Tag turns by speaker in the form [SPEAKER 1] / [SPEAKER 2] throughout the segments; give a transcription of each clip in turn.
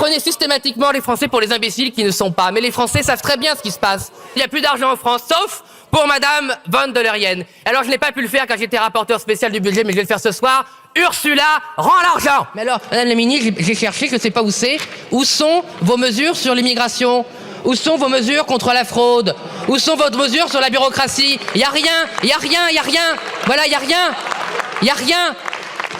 [SPEAKER 1] Prenez systématiquement les Français pour les imbéciles qui ne sont pas. Mais les Français savent très bien ce qui se passe. Il n'y a plus d'argent en France, sauf pour Madame von der Leyen. Alors je n'ai pas pu le faire quand j'étais rapporteur spécial du budget, mais je vais le faire ce soir. Ursula, rends l'argent. Mais alors, Madame la ministre, j'ai cherché, je ne sais pas où c'est. Où sont vos mesures sur l'immigration? Où sont vos mesures contre la fraude? Où sont vos mesures sur la bureaucratie? Il y a rien, il y a rien, il y a rien. Voilà, il y a rien. Il y a rien.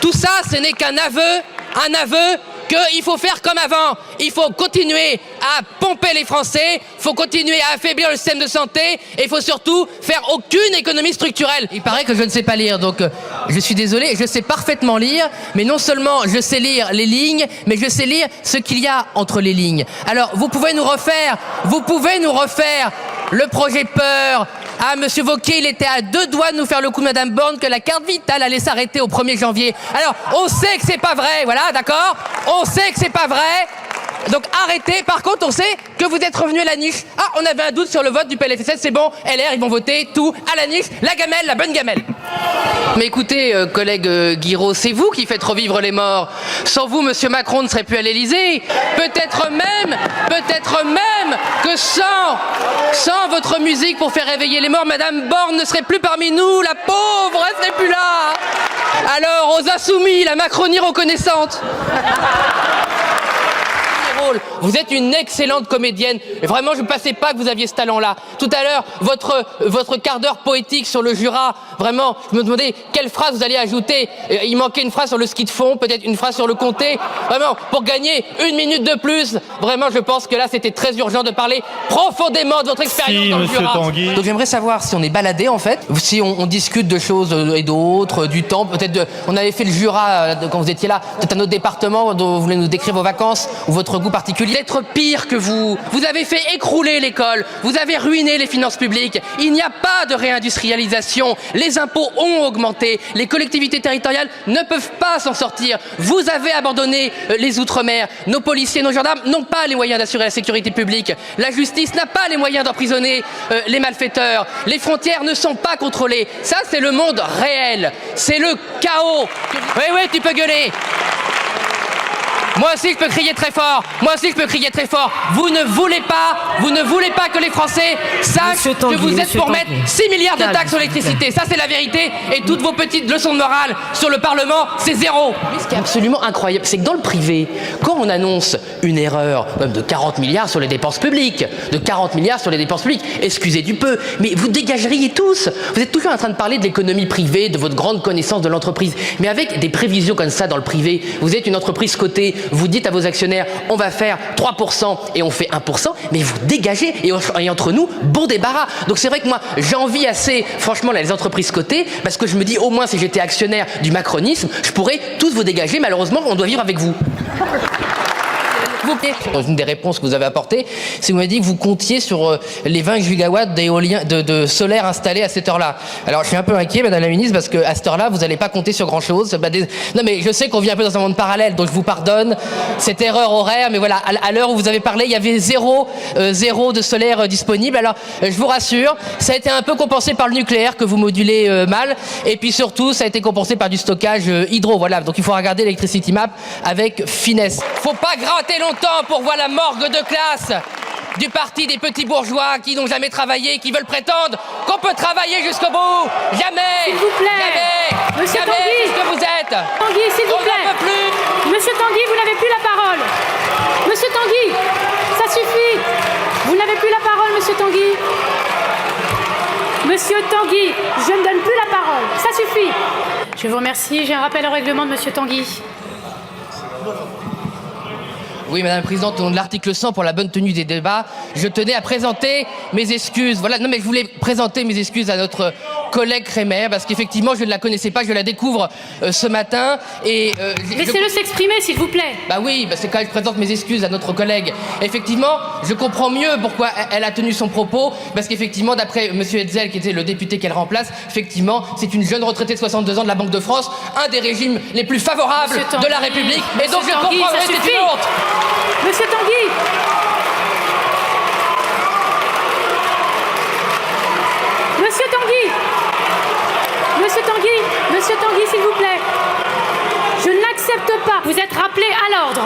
[SPEAKER 1] Tout ça, ce n'est qu'un aveu qu'il faut faire comme avant. Il faut continuer à pomper les Français, il faut continuer à affaiblir le système de santé et il faut surtout faire aucune économie structurelle. Il paraît que je ne sais pas lire, donc je suis désolé, je sais parfaitement lire, mais non seulement je sais lire les lignes, mais je sais lire ce qu'il y a entre les lignes. Alors, vous pouvez nous refaire le projet peur. Ah, Monsieur Wauquiez, il était à 2 doigts de nous faire le coup de Madame Borne que la carte vitale allait s'arrêter au 1er janvier. Alors, on sait que c'est pas vrai, voilà, d'accord? On sait que c'est pas vrai. Donc arrêtez. Par contre, on sait que vous êtes revenu à la niche. Ah, on avait un doute sur le vote du PLFSS, c'est bon, LR, ils vont voter, tout, à la niche, la gamelle, la bonne gamelle. Mais écoutez, collègue Guiraud, c'est vous qui faites revivre les morts. Sans vous, Monsieur Macron ne serait plus à l'Élysée. Peut-être même que sans votre musique pour faire réveiller les morts, Madame Borne ne serait plus parmi nous, la pauvre, elle serait plus là. Alors, aux insoumis, la Macronie reconnaissante. Vous êtes une excellente comédienne. Et vraiment, je ne pensais pas que vous aviez ce talent-là. Tout à l'heure, votre quart d'heure poétique sur le Jura, vraiment, je me demandais quelle phrase vous alliez ajouter. Il manquait une phrase sur le ski de fond, peut-être une phrase sur le comté. Vraiment, pour gagner 1 minute de plus, vraiment, je pense que là, c'était très urgent de parler profondément de votre expérience dans le Jura.
[SPEAKER 2] Tanguy.
[SPEAKER 1] Donc j'aimerais savoir si on est baladé, en fait, si on discute de choses et d'autres, du temps, peut-être on avait fait le Jura quand vous étiez là, peut-être un autre département dont vous voulez nous décrire vos vacances ou votre goût particulier. Être pire que vous. Vous avez fait écrouler l'école. Vous avez ruiné les finances publiques. Il n'y a pas de réindustrialisation. Les impôts ont augmenté. Les collectivités territoriales ne peuvent pas s'en sortir. Vous avez abandonné les Outre-mer. Nos policiers, nos gendarmes n'ont pas les moyens d'assurer la sécurité publique. La justice n'a pas les moyens d'emprisonner les malfaiteurs. Les frontières ne sont pas contrôlées. Ça, c'est le monde réel. C'est le chaos. Oui, tu peux gueuler. Moi aussi, je peux crier très fort. Vous ne voulez pas que les Français sachent que vous êtes pour mettre 6 milliards de taxes sur l'électricité. Ça, c'est la vérité. Et toutes vos petites leçons de morale sur le Parlement, c'est zéro. Mais ce qui est absolument incroyable, c'est que dans le privé, quand on annonce une erreur, même de 40 milliards sur les dépenses publiques, excusez du peu, mais vous dégageriez tous. Vous êtes toujours en train de parler de l'économie privée, de votre grande connaissance de l'entreprise. Mais avec des prévisions comme ça dans le privé, vous êtes une entreprise cotée, vous dites à vos actionnaires, on va faire 3% et on fait 1%, mais vous dégagez et entre nous, bon débarras. Donc c'est vrai que moi, j'envie assez, franchement, les entreprises cotées, parce que je me dis, au moins, si j'étais actionnaire du macronisme, je pourrais tous vous dégager. Malheureusement, on doit vivre avec vous. Dans une des réponses que vous avez apportées, c'est que vous m'avez dit que vous comptiez sur les 20 gigawatts d'éolien, de solaire installés à cette heure-là. Alors je suis un peu inquiet, Madame la Ministre, parce qu'à cette heure-là, vous n'allez pas compter sur grand-chose. Non mais je sais qu'on vit un peu dans un monde parallèle, donc je vous pardonne cette erreur horaire, mais voilà, à l'heure où vous avez parlé, il y avait zéro de solaire disponible. Alors je vous rassure, ça a été un peu compensé par le nucléaire que vous modulez mal, et puis surtout, ça a été compensé par du stockage hydro. Voilà, donc il faut regarder l'Electricity Map avec finesse. Faut pas gratter longtemps pour voir la morgue de classe du parti des petits bourgeois qui n'ont jamais travaillé, qui veulent prétendre qu'on peut travailler jusqu'au bout. Jamais.
[SPEAKER 3] S'il vous plaît.
[SPEAKER 1] Jamais.
[SPEAKER 3] Monsieur
[SPEAKER 1] Jamais,
[SPEAKER 3] Tanguy.
[SPEAKER 1] c'est ce que vous êtes.
[SPEAKER 3] Tanguy, s'il vous plaît.
[SPEAKER 1] On n'en peut plus.
[SPEAKER 3] Monsieur Tanguy, vous n'avez plus la parole. Monsieur Tanguy, ça suffit. Vous n'avez plus la parole, Monsieur Tanguy. Monsieur Tanguy, je ne donne plus la parole. Ça suffit. Je vous remercie. J'ai un rappel au règlement de Monsieur Tanguy.
[SPEAKER 1] Oui, Madame la Présidente, au nom de l'article 100 pour la bonne tenue des débats, je tenais à présenter mes excuses. Voilà, non mais je voulais présenter mes excuses à notre collègue Kremer, parce qu'effectivement, je ne la connaissais pas, je la découvre ce matin. Et
[SPEAKER 3] laissez-le s'exprimer, s'il vous plaît.
[SPEAKER 1] Bah oui, c'est quand je présente mes excuses à notre collègue. Effectivement, je comprends mieux pourquoi elle a tenu son propos, parce qu'effectivement, d'après Monsieur Hetzel, qui était le député qu'elle remplace, effectivement, c'est une jeune retraitée de 62 ans de la Banque de France, un des régimes les plus favorables de la République. Et donc je comprends, c'est une honte.
[SPEAKER 3] Monsieur Tanguy. Monsieur Tanguy. Monsieur Tanguy, s'il vous plaît. Je n'accepte pas. Vous êtes rappelé à l'ordre.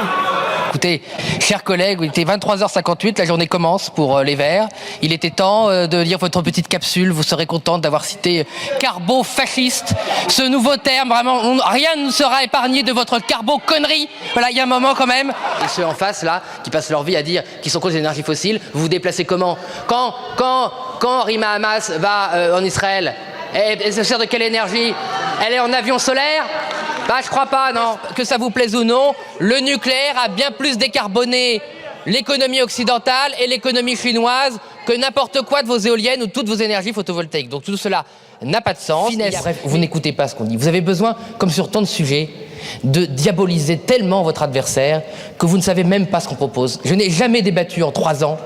[SPEAKER 1] Écoutez, Écoutez, chers collègues, il était 23h58, la journée commence pour les Verts. Il était temps de lire votre petite capsule. Vous serez contente d'avoir cité carbo-fasciste. Ce nouveau terme, vraiment, rien ne sera épargné de votre carbo-connerie. Voilà, il y a un moment quand même. Et ceux en face, là, qui passent leur vie à dire qu'ils sont contre les énergies fossiles, vous vous déplacez comment ? Quand Rima Hamas va en Israël, elle se sert de quelle énergie ? Elle est en avion solaire ? Bah, je crois pas, non. Que ça vous plaise ou non, le nucléaire a bien plus décarboné l'économie occidentale et l'économie chinoise que n'importe quoi de vos éoliennes ou toutes vos énergies photovoltaïques. Donc tout cela n'a pas de sens. Bref, vous n'écoutez pas ce qu'on dit. Vous avez besoin, comme sur tant de sujets, de diaboliser tellement votre adversaire que vous ne savez même pas ce qu'on propose. Je n'ai jamais débattu en 3 ans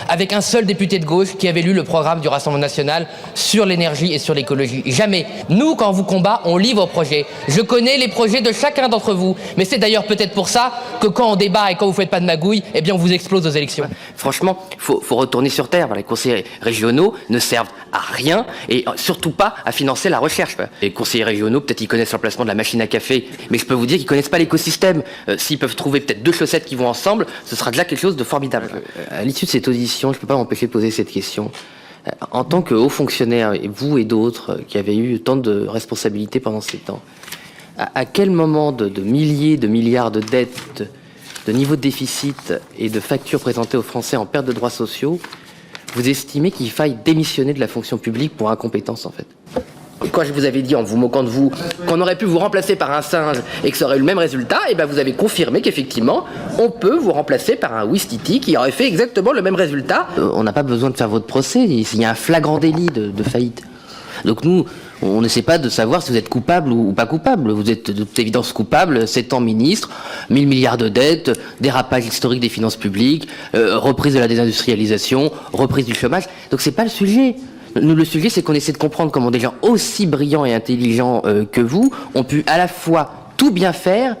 [SPEAKER 1] avec un seul député de gauche qui avait lu le programme du Rassemblement national sur l'énergie et sur l'écologie. Jamais. Nous, quand on vous combat, on lit vos projets. Je connais les projets de chacun d'entre vous. Mais c'est d'ailleurs peut-être pour ça que quand on débat et quand vous faites pas de magouille, eh bien on vous explose aux élections. Franchement, faut retourner sur terre. Les conseillers régionaux ne servent à rien et surtout pas à financer la recherche. Les conseillers régionaux, peut-être ils connaissent l'emplacement de la machine à café, mais je peux vous dire qu'ils connaissent pas l'écosystème. S'ils peuvent trouver peut-être 2 chaussettes qui vont ensemble, ce sera déjà quelque chose de formidable. À l'issue de cette audition, je ne peux pas m'empêcher de poser cette question. En tant que haut fonctionnaire, et vous et d'autres qui avez eu tant de responsabilités pendant ces temps, à quel moment de milliers de milliards de dettes, de niveau de déficit et de factures présentées aux Français en perte de droits sociaux, vous estimez qu'il faille démissionner de la fonction publique pour incompétence en fait ? Et quand je vous avais dit, en vous moquant de vous, qu'on aurait pu vous remplacer par un singe et que ça aurait eu le même résultat, et ben vous avez confirmé qu'effectivement, on peut vous remplacer par un Ouistiti qui aurait fait exactement le même résultat. On n'a pas besoin de faire votre procès, il y a un flagrant délit de faillite. Donc nous, on n'essaie pas de savoir si vous êtes coupable ou pas coupable. Vous êtes de toute évidence coupable, 7 ans ministre, 1000 milliards de dettes, dérapage historique des finances publiques, reprise de la désindustrialisation, reprise du chômage. Donc c'est pas le sujet. Nous, le sujet, c'est qu'on essaie de comprendre comment des gens aussi brillants et intelligents que vous ont pu à la fois tout bien faire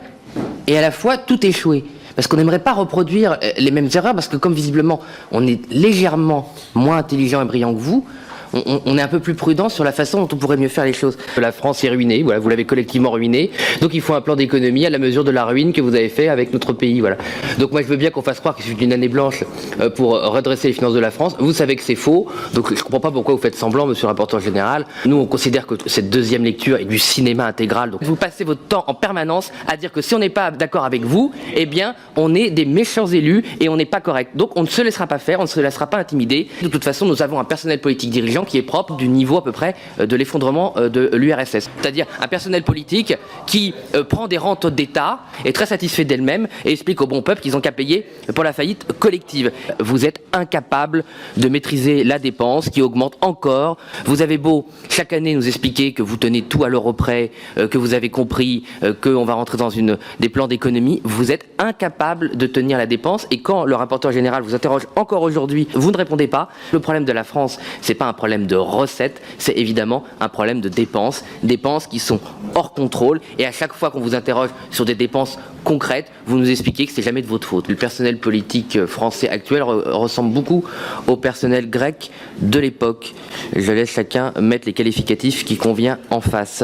[SPEAKER 1] et à la fois tout échouer. Parce qu'on n'aimerait pas reproduire les mêmes erreurs, parce que comme visiblement on est légèrement moins intelligent et brillant que vous, on est un peu plus prudent sur la façon dont on pourrait mieux faire les choses. La France est ruinée, voilà, vous l'avez collectivement ruinée, donc il faut un plan d'économie à la mesure de la ruine que vous avez fait avec notre pays. Voilà. Donc moi je veux bien qu'on fasse croire qu'il suffit d'une année blanche pour redresser les finances de la France. Vous savez que c'est faux, donc je comprends pas pourquoi vous faites semblant, monsieur le rapporteur général. Nous on considère que cette deuxième lecture est du cinéma intégral, donc vous passez votre temps en permanence à dire que si on n'est pas d'accord avec vous, eh bien on est des méchants élus et on n'est pas correct. Donc on ne se laissera pas faire, on ne se laissera pas intimider. De toute façon nous avons un personnel politique dirigeant qui est propre du niveau à peu près de l'effondrement de l'URSS. C'est-à-dire un personnel politique qui prend des rentes d'État, est très satisfait d'elle-même et explique au bon peuple qu'ils n'ont qu'à payer pour la faillite collective. Vous êtes incapable de maîtriser la dépense qui augmente encore. Vous avez beau chaque année nous expliquer que vous tenez tout à l'euro près, que vous avez compris qu'on va rentrer dans des plans d'économie, vous êtes incapable de tenir la dépense et quand le rapporteur général vous interroge encore aujourd'hui, vous ne répondez pas. Le problème de la France, c'est pas un problème de recettes, c'est évidemment un problème de dépenses qui sont hors contrôle et à chaque fois qu'on vous interroge sur des dépenses concrètes, vous nous expliquez que c'est jamais de votre faute. Le personnel politique français actuel ressemble beaucoup au personnel grec de l'époque. Je laisse chacun mettre les qualificatifs qui convient en face.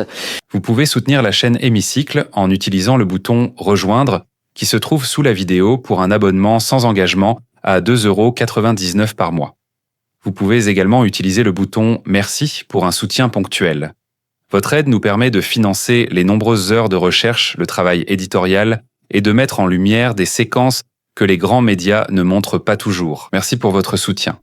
[SPEAKER 2] Vous pouvez soutenir la chaîne Hémicycle en utilisant le bouton Rejoindre qui se trouve sous la vidéo pour un abonnement sans engagement à 2,99 € par mois. Vous pouvez également utiliser le bouton Merci pour un soutien ponctuel. Votre aide nous permet de financer les nombreuses heures de recherche, le travail éditorial et de mettre en lumière des séquences que les grands médias ne montrent pas toujours. Merci pour votre soutien.